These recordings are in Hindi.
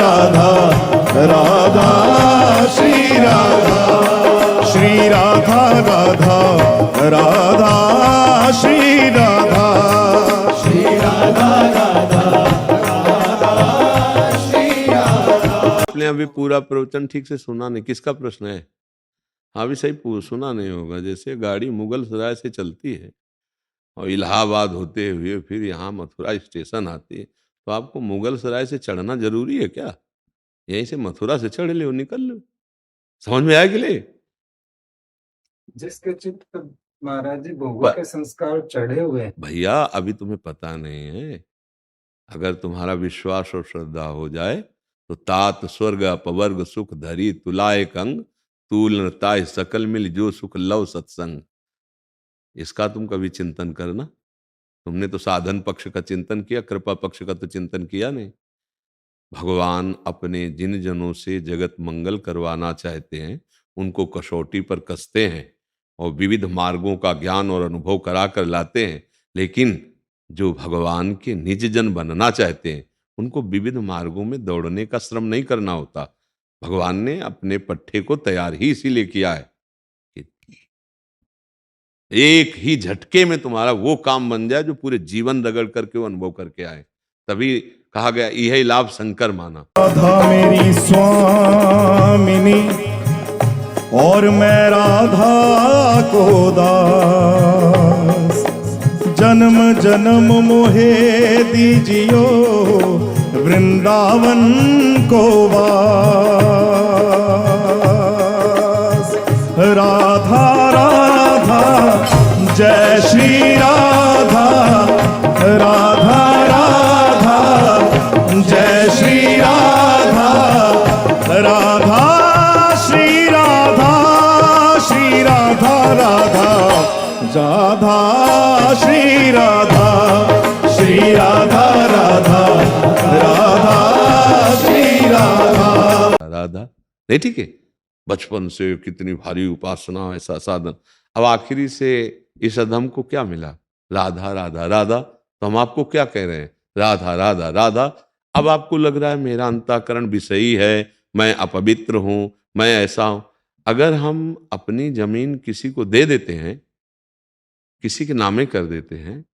राधा राधा श्री राधा श्री राधा राधा राधा श्री राधा श्री राधा राधा राधा श्री राधा। आपने अभी पूरा प्रवचन ठीक से सुना नहीं, किसका प्रश्न है? हाँ भी सही सुना नहीं होगा। जैसे गाड़ी मुगल सराय से चलती है और इलाहाबाद होते हुए फिर यहाँ मथुरा स्टेशन आती है, तो आपको मुगल सराय से चढ़ना जरूरी है क्या? यहीं से मथुरा से चढ़ लो, निकल लो। समझ में आया कि नहीं? जिसके चित्त पर महाराज जी भोगों के संस्कार चढ़े हुए हैं। भैया अभी तुम्हें पता नहीं है, अगर तुम्हारा विश्वास और श्रद्धा हो जाए तो तात स्वर्ग अपवर्ग सुख धरी तुलाए कंग तूल नताय सकल मिल जो सुख लव सत्संग। इसका तुम कभी चिंतन करना। तुमने तो साधन पक्ष का चिंतन किया, कृपा पक्ष का तो चिंतन किया नहीं। भगवान अपने जिन जनों से जगत मंगल करवाना चाहते हैं उनको कसौटी पर कसते हैं और विविध मार्गों का ज्ञान और अनुभव करा कर लाते हैं, लेकिन जो भगवान के निज जन बनना चाहते हैं उनको विविध मार्गों में दौड़ने का श्रम नहीं करना होता। भगवान ने अपने पट्टे को तैयार ही इसीलिए किया है कि एक ही झटके में तुम्हारा वो काम बन जाए जो पूरे जीवन रगड़ करके वो अनुभव करके आए। तभी कहा गया यही लाभ शंकर माना। राधा मेरी स्वामिनी और मैं राधा को दास, जन्म जन्म मोहे दीजियो वृंदावन को वास। राधा राधा जय श्री राधा राधा राधा जय श्री राधा राधा श्री राधा श्री राधा राधा राधा श्री राधा श्री राधा राधा राधा श्री राधा राधा नहीं, ठीक है। बचपन से कितनी भारी उपासना, ऐसा साधन, अब आखिरी से इस अधम को क्या मिला? राधा राधा राधा। तो हम आपको क्या कह रहे हैं? राधा राधा राधा। अब आपको लग रहा है मेरा अंतःकरण विषयी है, मैं अपवित्र हूं, मैं ऐसा हूं। अगर हम अपनी जमीन किसी को दे देते हैं, किसी के नामे कर देते हैं,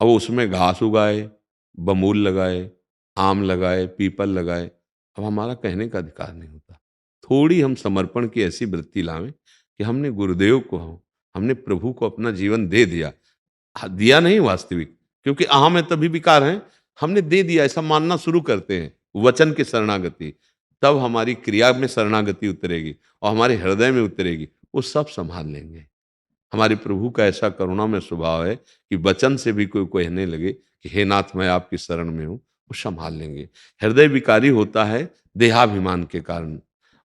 अब उसमें घास उगाए, बमूल लगाए, आम लगाए, पीपल लगाए, अब हमारा कहने का अधिकार नहीं होता। थोड़ी हम समर्पण की ऐसी वृत्ति लावें कि हमने गुरुदेव को, हमने प्रभु को अपना जीवन दे दिया। दिया नहीं वास्तविक, क्योंकि अहम में तभी विकार है, हमने दे दिया ऐसा मानना शुरू करते हैं। वचन की शरणागति, तब हमारी क्रिया में शरणागति उतरेगी और हमारे हृदय में उतरेगी, वो सब संभाल लेंगे। हमारे प्रभु का ऐसा करुणा में स्वभाव है कि वचन से भी कोई कहने लगे कि हे नाथ मैं आपकी शरण में हूं, वो संभाल लेंगे। हृदय विकारी होता है देहाभिमान के कारण,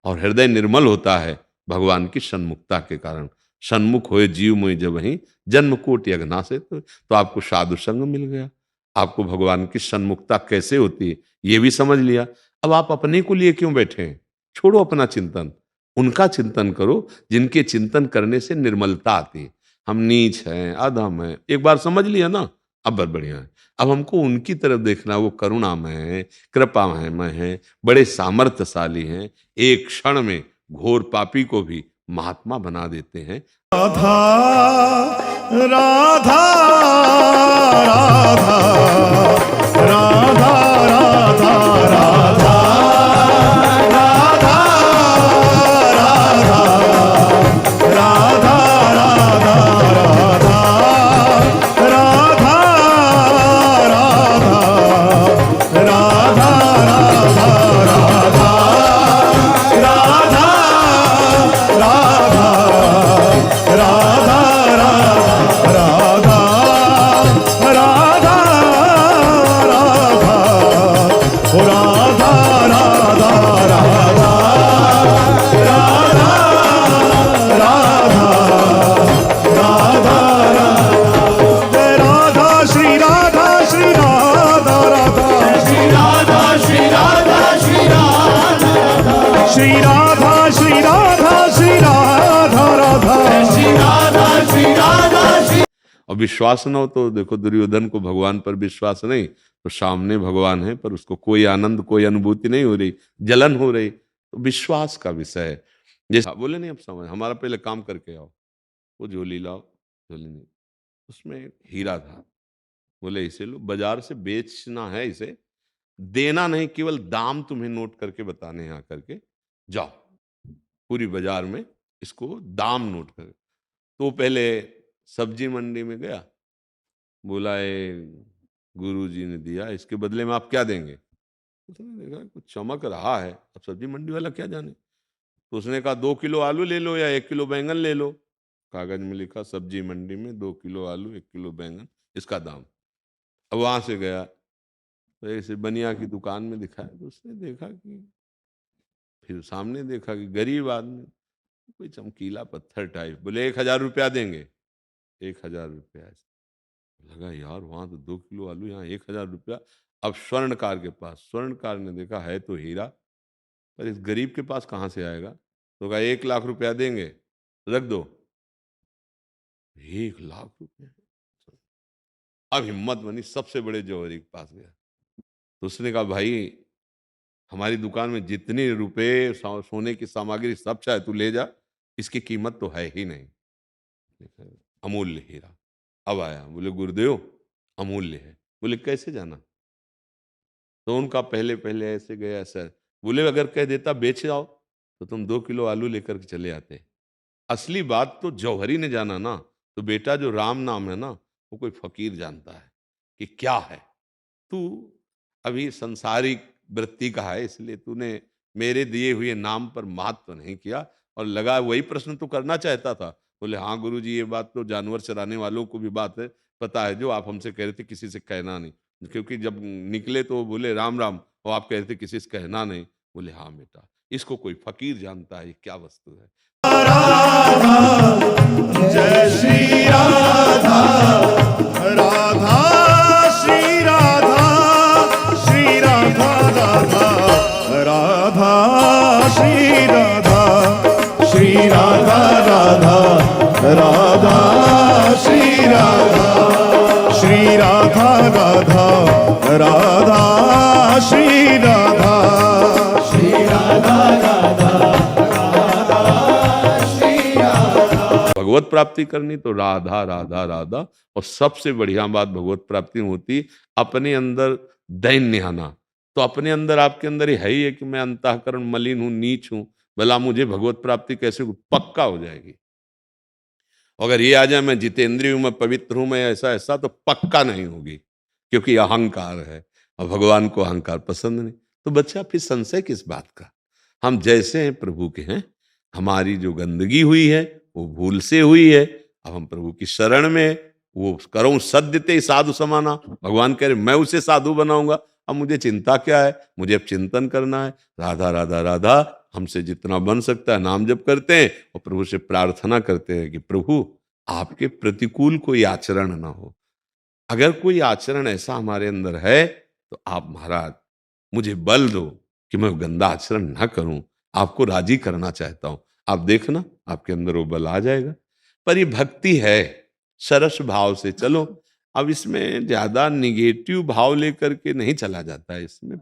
और हृदय निर्मल होता है भगवान की सन्मुखता के कारण। सन्मुख होए जीव मोहि जब ही जन्म कोटि अघना से, तो आपको साधु संग मिल गया। आपको भगवान की सन्मुखता कैसे होती है ये भी समझ लिया। अब आप अपने को लिए क्यों बैठे हैं? छोड़ो अपना चिंतन, उनका चिंतन करो जिनके चिंतन करने से निर्मलता आती है। हम नीच हैं, अधम हैं, एक बार समझ लिया ना, अब बहुत बढ़िया है। अब हमको उनकी तरफ देखना, वो करुणामय है, कृपामय है, बड़े सामर्थ्यशाली हैं, एक क्षण में घोर पापी को भी महात्मा बना देते हैं। राधा राधा राधा राधा राधा राधा और विश्वास न हो तो देखो, दुर्योधन को भगवान पर विश्वास नहीं, तो सामने भगवान है पर उसको कोई आनंद, कोई अनुभूति नहीं हो रही, जलन हो रही। तो विश्वास का विषय है। जैसे बोले नहीं, अब समझ, हमारा पहले काम करके आओ, वो झोली लाओ, झोली नहीं, उसमें एक हीरा था। बोले इसे लो, बाजार से बेचना है इसे, देना नहीं, केवल दाम तुम्हें नोट करके बताने हैं आकर के, जाओ पूरी बाजार में इसको दाम नोट कर। तो पहले सब्जी मंडी में गया, बोला ये गुरु जी ने दिया, इसके बदले में आप क्या देंगे? उसने देखा कुछ चमक रहा है, अब सब्जी मंडी वाला क्या जाने। तो उसने कहा 2 किलो आलू ले लो या 1 किलो बैंगन ले लो। कागज में लिखा सब्जी मंडी में 2 किलो आलू 1 किलो बैंगन, इसका दाम। अब वहां से गया तो ऐसे बनिया की दुकान में दिखाया, तो उसने देखा कि, फिर सामने देखा कि गरीब आदमी, कोई चमकीला पत्थर टाइप, बोले 1,000 रुपया देंगे। 1,000 रुपया। लगा यार, वहां तो 2 किलो आलू, यहाँ 1,000 रुपया। अब स्वर्णकार के पास, स्वर्णकार ने देखा है तो हीरा, पर इस गरीब के पास कहाँ से आएगा, तो कहा 1,00,000 रुपया देंगे, रख दो। 1,00,000 रुपया। अब हिम्मत बनी, सबसे बड़े जौहरी के पास गया, तो उसने कहा भाई, हमारी दुकान में जितने रुपए सोने की सामग्री सब चाहे तू ले जा, इसकी कीमत तो है ही नहीं। अमूल्य हीरा। अब आया, बोले गुरुदेव अमूल्य है। बोले कैसे जाना? तो उनका पहले पहले ऐसे गया सर। बोले अगर कह देता बेच आओ तो तुम 2 किलो आलू लेकर के चले आते। असली बात तो जौहरी ने जाना ना, तो बेटा जो राम नाम है ना, वो कोई फकीर जानता है कि क्या है। तू अभी संसारिक वृत्ति का है, इसलिए तूने मेरे दिए हुए नाम पर मात तो नहीं किया। और लगा वही प्रश्न तो करना चाहता था। बोले हाँ गुरुजी, ये बात तो जानवर चराने वालों को भी बात है, पता है, जो आप हमसे कह रहे थे किसी से कहना नहीं। क्योंकि जब निकले तो बोले राम राम, और आप कह रहे थे किसी से कहना नहीं। बोले हाँ बेटा, इसको कोई फकीर जानता है, ये क्या वस्तु है। जय श्री राधा, राधा श्री राधा, श्री राधा राधा, राधा श्री राधा, श्री राधा राधा, राधा श्री राधा, श्री राधा राधा, राधा श्री राधा, श्री राधा राधा, भगवत प्राप्ति करनी तो राधा राधा राधा। और सबसे बढ़िया बात भगवत प्राप्ति में होती अपने अंदर दैन्य आना। तो अपने अंदर, आपके अंदर ही है कि मैं अंतःकरण मलिन हूं, नीच हूं, भला मुझे भगवत प्राप्ति कैसे हो? पक्का हो जाएगी। अगर ये आ जाए मैं जितेंद्रिय हूं, मैं पवित्र हूं, मैं ऐसा ऐसा, तो पक्का नहीं होगी, क्योंकि अहंकार है और भगवान को अहंकार पसंद नहीं। तो बच्चा फिर संशय किस बात का? हम जैसे हैं प्रभु के हैं। हमारी जो गंदगी हुई है वो भूल से हुई है। अब हम प्रभु की शरण में, वो करो सद्यते साधु समाना, भगवान कह रहे मैं उसे साधु बनाऊंगा। अब मुझे चिंता क्या है? मुझे अब चिंतन करना है, राधा राधा राधा। हमसे जितना बन सकता है नाम जप करते हैं और प्रभु से प्रार्थना करते हैं कि प्रभु आपके प्रतिकूल कोई आचरण ना हो। अगर कोई आचरण ऐसा हमारे अंदर है तो आप महाराज मुझे बल दो कि मैं गंदा आचरण ना करूं, आपको राजी करना चाहता हूं। आप देखना आपके अंदर वो बल आ जाएगा। पर ये भक्ति है, सरस भाव से चलो। अब इसमें ज्यादा निगेटिव भाव लेकर के नहीं चला जाता है, इसमें